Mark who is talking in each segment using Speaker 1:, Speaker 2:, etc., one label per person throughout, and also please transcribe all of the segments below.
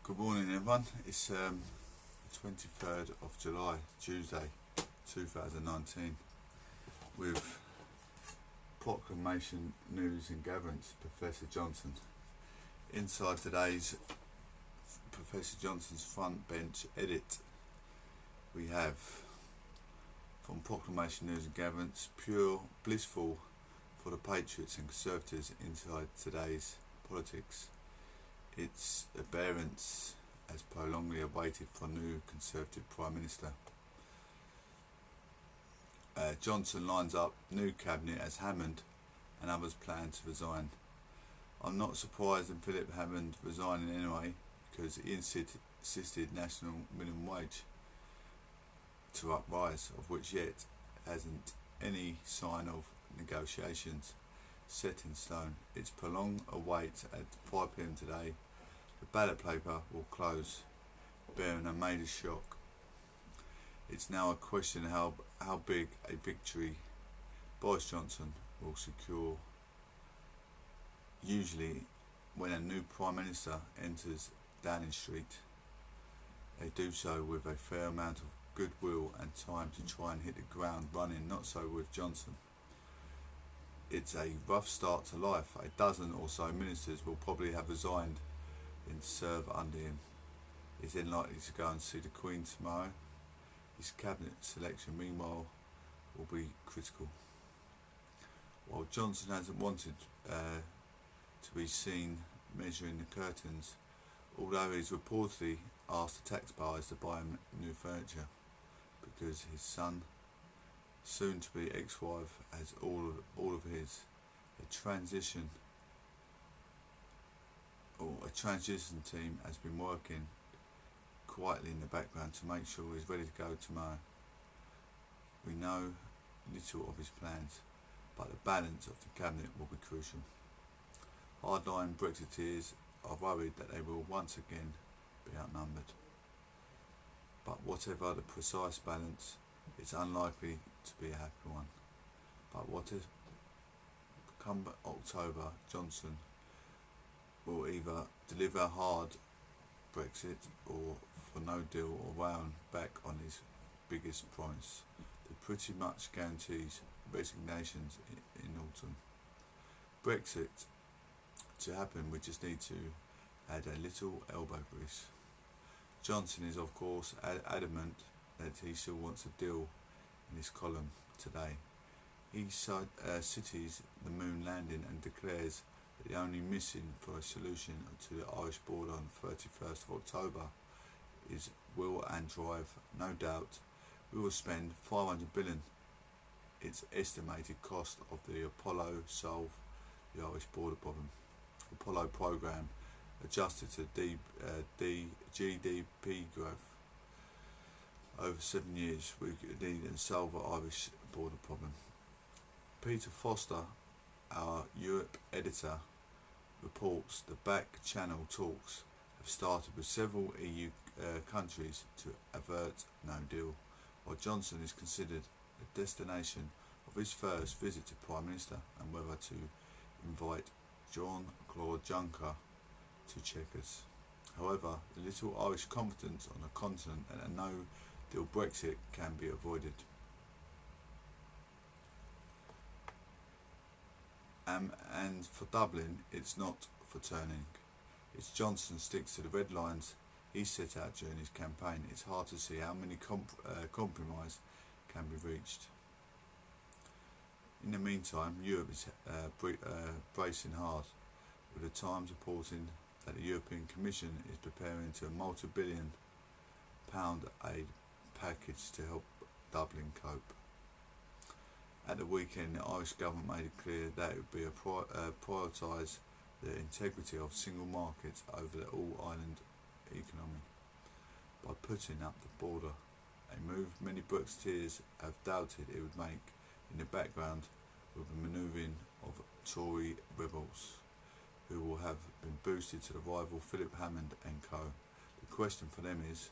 Speaker 1: Good morning, everyone. It's the 23rd of July, Tuesday, 2019, with Proclamation News and Gatherence, Professor Johnson. Inside today's Professor Johnson's front bench edit, we have from Proclamation News and Gatherence, pure, blissful for the Patriots and Conservatives inside today's politics. Its appearance as prolongedly awaited for new Conservative Prime Minister. Johnson lines up new cabinet as Hammond and others plan to resign. I'm not surprised in Philip Hammond resigning anyway, because he insisted national minimum wage to uprise, of which yet hasn't any sign of negotiations set in stone. It's prolonged await at 5 p.m. today. The ballot paper will close, bearing a major shock. It's now a question how big a victory Boris Johnson will secure. Usually, when a new Prime Minister enters Downing Street, they do so with a fair amount of goodwill and time to try and hit the ground running. Not so with Johnson. It's a rough start to life. A dozen or so ministers will probably have resigned and serve under him. He's then likely to go and see the Queen tomorrow. His cabinet selection, meanwhile, will be critical. While Johnson hasn't wanted to be seen measuring the curtains, although he's reportedly asked the taxpayers to buy him new furniture because his son, soon to be ex-wife, has all of his. A transition team has been working quietly in the background to make sure he's ready to go tomorrow. We know little of his plans, but the balance of the cabinet will be crucial. Hardline Brexiteers are worried that they will once again be outnumbered. But whatever the precise balance, it's unlikely to be a happy one. But what if, come October, Johnson will either deliver a hard Brexit or for no deal or round back on his biggest promise, that pretty much guarantees resignations in autumn. Brexit to happen, we just need to add a little elbow grease. Johnson is of course adamant that he still wants a deal in his column today. He cites the moon landing and declares that the only missing for a solution to the Irish border on the 31st of October is will and drive. No doubt we will spend 500 billion. Its estimated cost of the Apollo solve the Irish border problem. Apollo program adjusted to GDP growth over 7 years. We need and solve the Irish border problem. Peter Foster, our Europe editor, reports the back channel talks have started with several EU countries to avert no deal, while Johnson is considered the destination of his first visit to Prime Minister and whether to invite Jean-Claude Juncker to Chequers. However, the little Irish confidence on the continent and a no-deal Brexit can be avoided. And for Dublin, it's not for turning. It's Johnson sticks to the red lines he set out during his campaign. It's hard to see how many compromise can be reached. In the meantime, Europe is bracing hard, with the Times reporting that the European Commission is preparing to a multi-billion pound aid package to help Dublin cope. At the weekend, the Irish government made it clear that it would be prioritise the integrity of single markets over the all-island economy by putting up the border, a move many Brexiteers have doubted it would make in the background with the manoeuvring of Tory rebels, who will have been boosted to the rival Philip Hammond and co. The question for them is,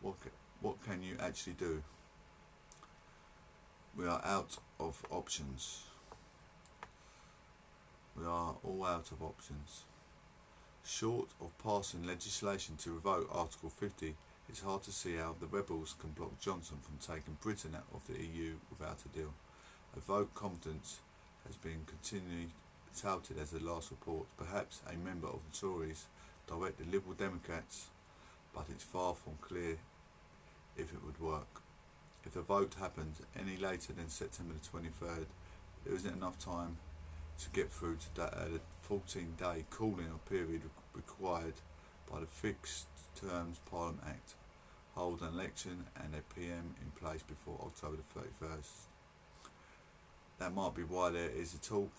Speaker 1: what can you actually do? We are out of options. We are all out of options. Short of passing legislation to revoke Article 50, it's hard to see how the rebels can block Johnson from taking Britain out of the EU without a deal. A vote confidence has been continually touted as the last report. Perhaps a member of the Tories direct the Liberal Democrats, but it's far from clear if it would work. If the vote happens any later than September the 23rd, there isn't enough time to get through to the 14-day cooling-off period required by the Fixed Terms Parliament Act, hold an election and a PM in place before October the 31st. That might be why there is a talk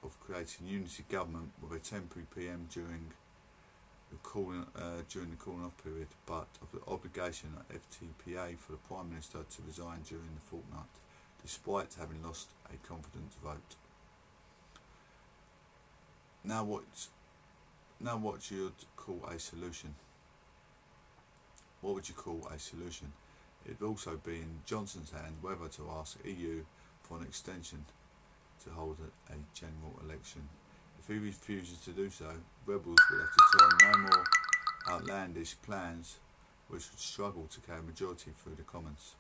Speaker 1: of creating unity government with a temporary PM during the cooling off period, but of the obligation of FTPA for the Prime Minister to resign during the fortnight, despite having lost a confidence vote. Now what you'd call a solution. What would you call a solution? It would also be in Johnson's hand whether to ask EU for an extension to hold a general election. If he refuses to do so, rebels will have to turn no more outlandish plans which would struggle to carry a majority through the Commons.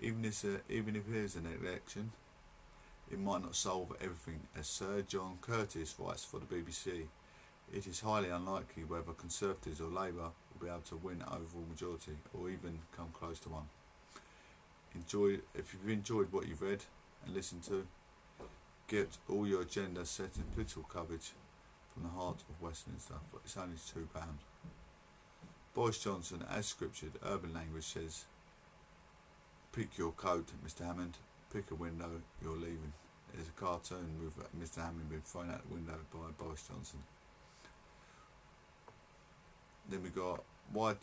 Speaker 1: Even if there is an election, it might not solve everything. As Sir John Curtis writes for the BBC, it is highly unlikely whether Conservatives or Labour will be able to win overall majority or even come close to one. If you've enjoyed what you've read and listened to, get all your agenda set in political coverage from the heart of Westminster. It's only £2. Boris Johnson, as scriptured, urban language says, pick your coat, Mr. Hammond, pick a window, you're leaving. There's a cartoon with Mr. Hammond being thrown out the window by Boris Johnson. Then we got why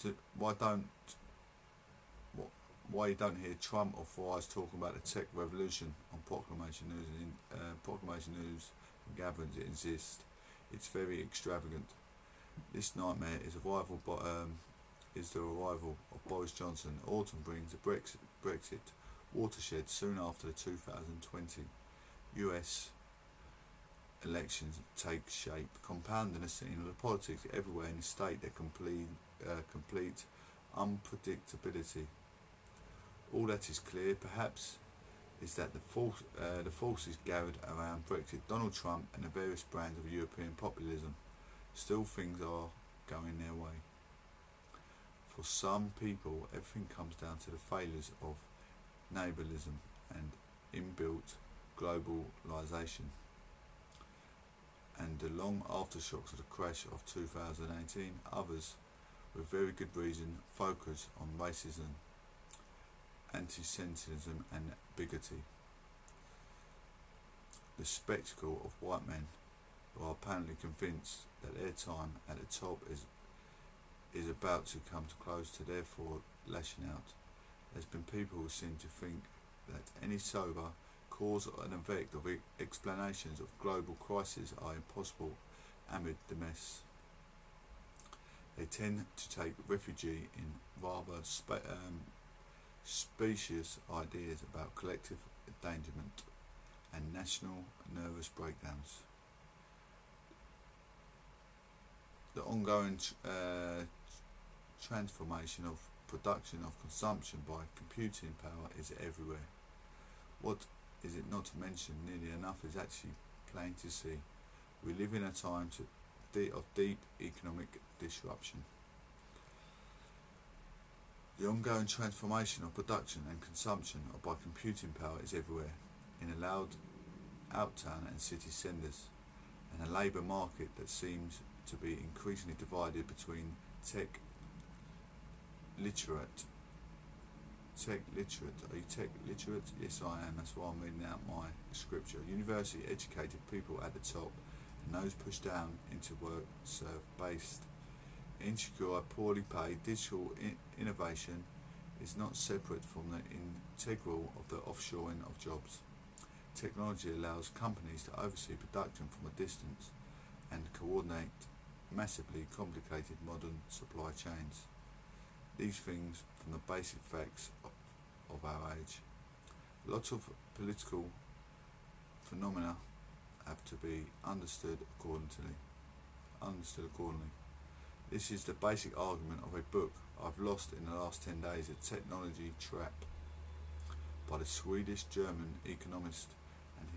Speaker 1: you don't hear Trump or Fry's talking about the tech revolution on Proclamation News and Proclamation News and Gatherence. It exists. It's very extravagant. This nightmare is the arrival of Boris Johnson. Autumn brings the Brexit watershed soon after the 2020 US elections take shape, compounding a scene of the politics everywhere in the state that complete unpredictability. All that is clear, perhaps, is that the forces gathered around Brexit, Donald Trump and the various brands of European populism, still things are going their way. For some people, everything comes down to the failures of neighbourlism and inbuilt globalisation, and the long aftershocks of the crash of 2018. Others, with very good reason, focus on racism, anti-Semitism and bigotry. The spectacle of white men who are apparently convinced that their time at the top is about to come to close, to therefore lashing out. There's been people who seem to think that any sober cause and effect of explanations of global crisis are impossible amid the mess. They tend to take refuge in rather specious ideas about collective endangerment and national nervous breakdowns. The ongoing transformation of production of consumption by computing power is everywhere. What is it not to mention? Nearly enough is actually plain to see. We live in a time of deep economic disruption. The ongoing transformation of production and consumption by computing power is everywhere, in a loud outtown and city centres, and a labour market that seems to be increasingly divided between tech literate. Are you tech literate? Yes, I am. That's why I'm reading out my scripture. University educated people at the top, and those pushed down into work based, insecure, poorly paid. Digital innovation is not separate from the integral of the offshoring of jobs. Technology allows companies to oversee production from a distance and coordinate massively complicated modern supply chains. These things from the basic facts of our age. Lots of political phenomena have to be understood accordingly. understood accordingly. This is the basic argument of a book I've lost in the last 10 days, A Technology Trap, by the Swedish-German economist and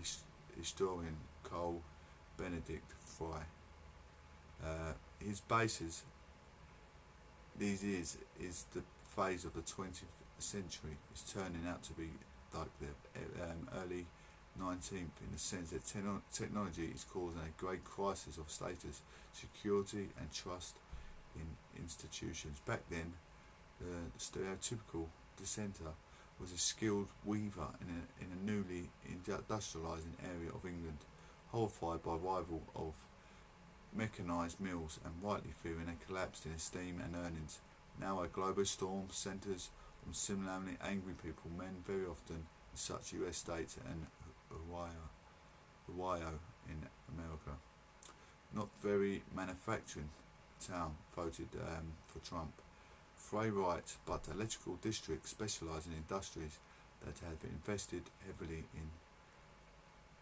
Speaker 1: historian Carl Benedict Frey. His basis is the phase of the 20th century is turning out to be like the early 19th, in the sense that technology is causing a great crisis of status, security and trust in institutions. Back then, the stereotypical dissenter was a skilled weaver in a newly industrialising area of England, horrified by rival of mechanised mills and rightly fearing a collapse in esteem and earnings. Now a global storm centres on similarly angry people, men very often in such US states and Ohio in America. Not very manufacturing town voted for Trump. Frey writes, but electrical districts specialise in industries that have invested heavily in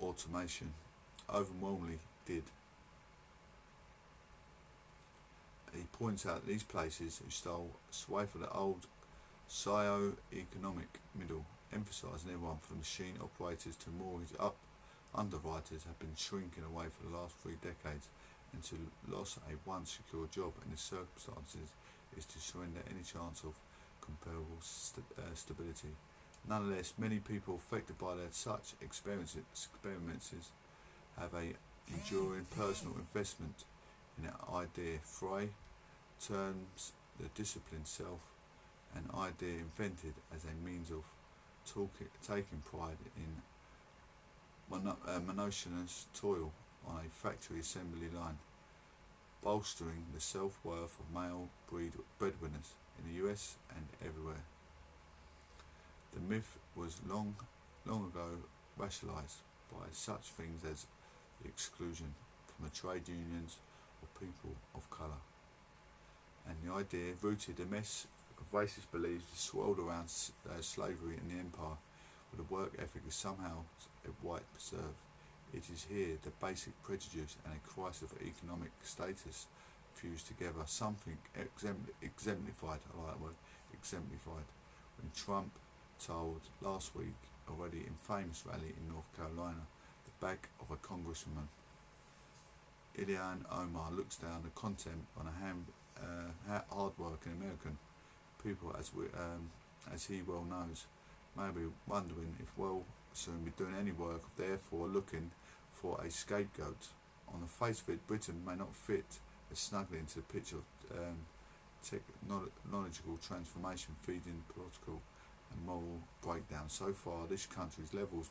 Speaker 1: automation overwhelmingly did. He points out these places who stole sway for the old socio-economic middle, emphasising everyone from machine operators to mortgage underwriters have been shrinking away for the last 3 decades, and to lose a once secure job in the circumstances is to surrender any chance of comparable stability. Nonetheless, many people affected by such experiences have a enduring personal investment in an idea. Frey terms the disciplined self an idea invented as a means of taking pride in monotonous toil on a factory assembly line, bolstering the self-worth of male breadwinners in the US and everywhere. The myth was long ago rationalised by such things as the exclusion from the trade unions of people of colour, and the idea rooted a mess of racist beliefs swirled around slavery and the empire, where the work ethic is somehow a white preserve. It is here the basic prejudice and a crisis of economic status fused together, something exemplified, I like that word, exemplified, when Trump told last week, already in famous rally in North Carolina, the back of a congresswoman. Ilhan Omar looks down the contempt on a hard-working American people, as he well knows, maybe wondering if we'll soon be doing any work, therefore looking for a scapegoat. On the face of it, Britain may not fit as snugly into the picture of technological transformation feeding political and moral breakdown. So far, this country's levels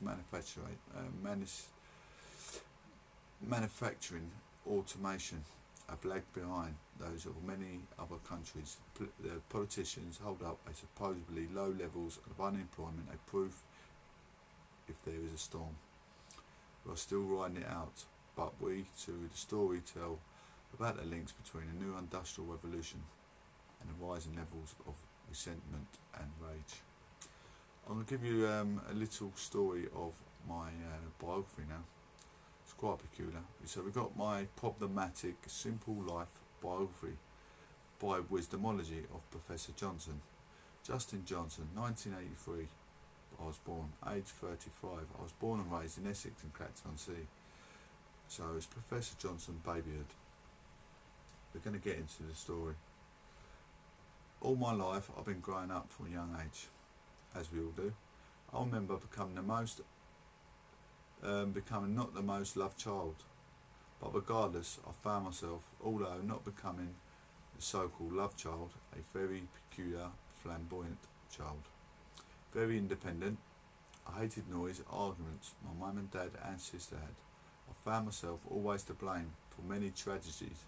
Speaker 1: manufacturing automation have lagged behind those of many other countries. The politicians hold up a supposedly low levels of unemployment, a proof if there is a storm. We are still riding it out, but we, through the story, tell about the links between a new industrial revolution and the rising levels of resentment and rage. I'm going to give you a little story of my biography now. It's quite peculiar. So we've got my problematic, simple life biography by Wisdomology of Professor Johnson. Justin Johnson, 1983. I was born, age 35. I was born and raised in Essex and Clacton-on-Sea. So it's Professor Johnson, babyhood. We're going to get into the story. All my life I've been growing up from a young age, as we all do. I remember becoming not the most loved child, but regardless, I found myself, although not becoming the so-called love child, a very peculiar, flamboyant child. Very independent. I hated noise, arguments my mum and dad and sister had. I found myself always to blame for many tragedies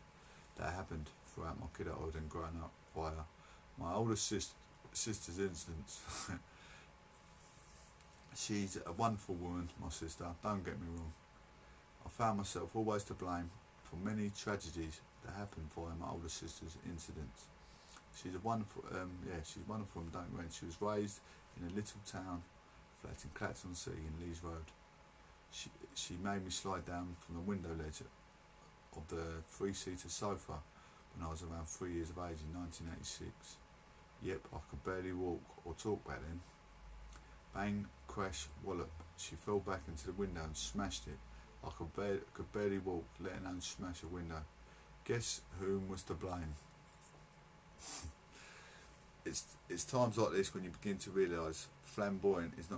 Speaker 1: that happened throughout my kidulthood and growing up via my older sister's incidents. She's a wonderful woman, my sister, don't get me wrong. I found myself always to blame for many tragedies that happened via my older sister's incidents. She's a wonderful, she's wonderful and don't rent. She was raised in a little town, flat in Clacton-on-Sea in Lees Road. She made me slide down from the window ledge of the three-seater sofa when I was around 3 years of age in 1986. Yep, I could barely walk or talk back then. Bang, crash, wallop. She fell back into the window and smashed it. I could barely walk, let alone smash a window. Guess whom was to blame? It's times like this when you begin to realise flamboyant is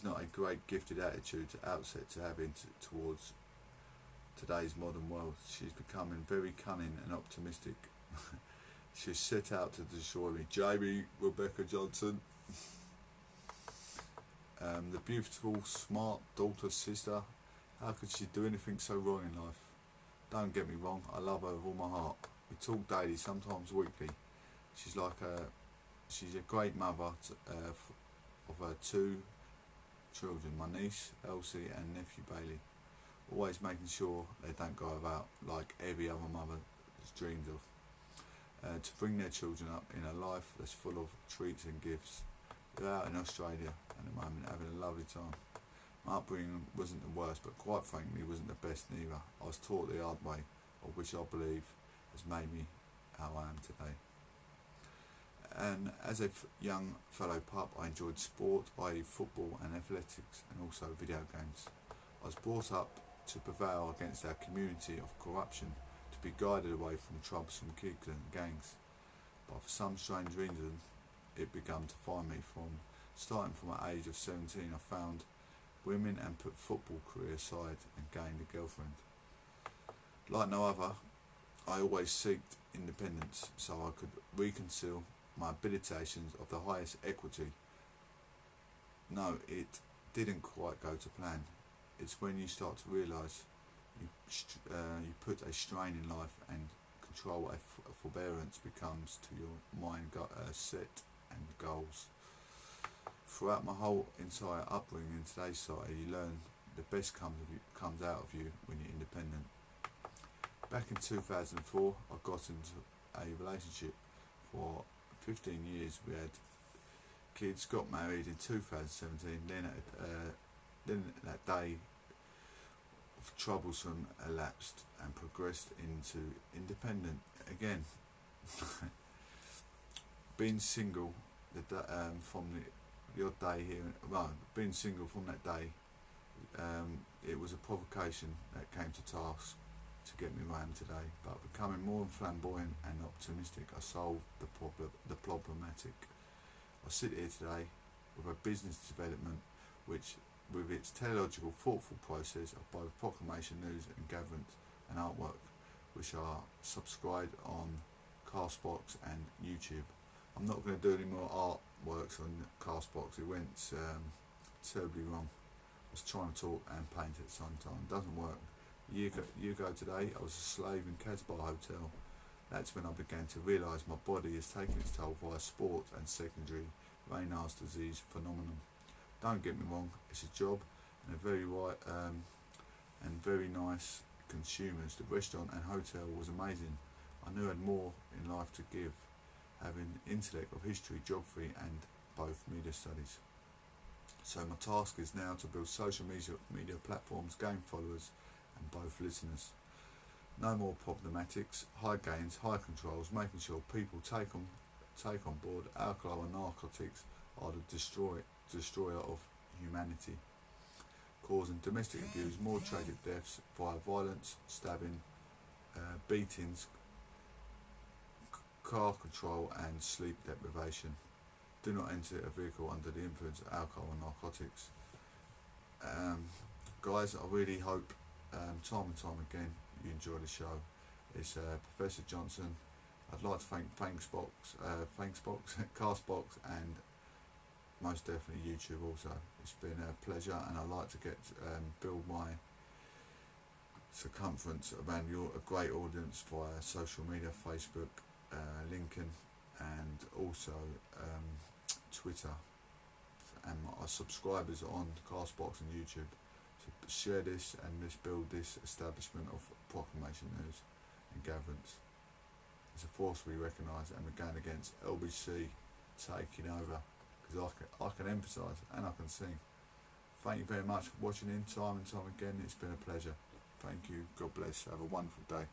Speaker 1: not a great gifted attitude to outset to have towards today's modern world. She's becoming very cunning and optimistic. She's set out to destroy me. Jamie Rebecca Johnson. The beautiful, smart daughter, sister. How could she do anything so wrong in life? Don't get me wrong, I love her with all my heart. We talk daily, sometimes weekly. She's a great mother of her two children, my niece Elsie and nephew Bailey. Always making sure they don't go about like every other mother has dreamed of. To bring their children up in a life that's full of treats and gifts. They're out in Australia at the moment having a lovely time. My upbringing wasn't the worst, but quite frankly wasn't the best neither. I was taught the hard way, of which I believe has made me how I am today. And as a young fellow pup, I enjoyed sport, i.e. football and athletics, and also video games. I was brought up to prevail against our community of corruption, to be guided away from troublesome kids and gangs. But for some strange reason, it began to find me. Starting from the age of 17, I found women and put football career aside and gained a girlfriend. Like no other, I always sought independence so I could reconcile my habilitations of the highest equity. No, it didn't quite go to plan. It's when you start to realise you put a strain in life and control a forbearance becomes to your mind set and goals. Throughout my whole entire upbringing in today's society, you learn the best comes out of you when you're independent. Back in 2004, I got into a relationship for 15 years. We had kids, got married in 2017, then that day of troublesome elapsed and progressed into independent again. Being single from the odd day here, well, being single from that day, it was a provocation that came to task to get me where I am today. But becoming more flamboyant and optimistic, I solved the problematic. I sit here today with a business development which, with its teleological, thoughtful process of both Proclamation news and Gatherence and artwork, which are subscribed on Castbox and YouTube. I'm not going to do any more artworks on Castbox. It went terribly wrong. I was trying to talk and paint at the same time. It doesn't work. A year ago today, I was a slave in Casbah Hotel. That's when I began to realise my body is taking its toll via sport and secondary Raynaud's disease phenomenon. Don't get me wrong, it's a job and a very nice consumers. The restaurant and hotel was amazing. I knew I had more in life to give, having intellect of history, geography and both media studies. So my task is now to build social media platforms, gain followers and both listeners. No more problematics, high gains, high controls, making sure people take on board alcohol and narcotics are the destroyer of humanity, causing domestic abuse, more tragic deaths via violence, stabbing, beatings, car control and sleep deprivation. Do not enter a vehicle under the influence of alcohol and narcotics. Guys, I really hope time and time again you enjoy the show. It's Professor Johnson. I'd like to thank Castbox and most definitely YouTube also. It's been a pleasure and I'd like to build my circumference around a great audience via social media, Facebook, LinkedIn and also Twitter, and our subscribers on Castbox and YouTube. So share this and let's build this establishment of Proclamation news and Gatherence. It's a force we recognise and we're going against LBC taking over, because I can emphasise and I can sing. Thank you very much for watching in time and time again. It's been a pleasure. Thank you. God bless. Have a wonderful day.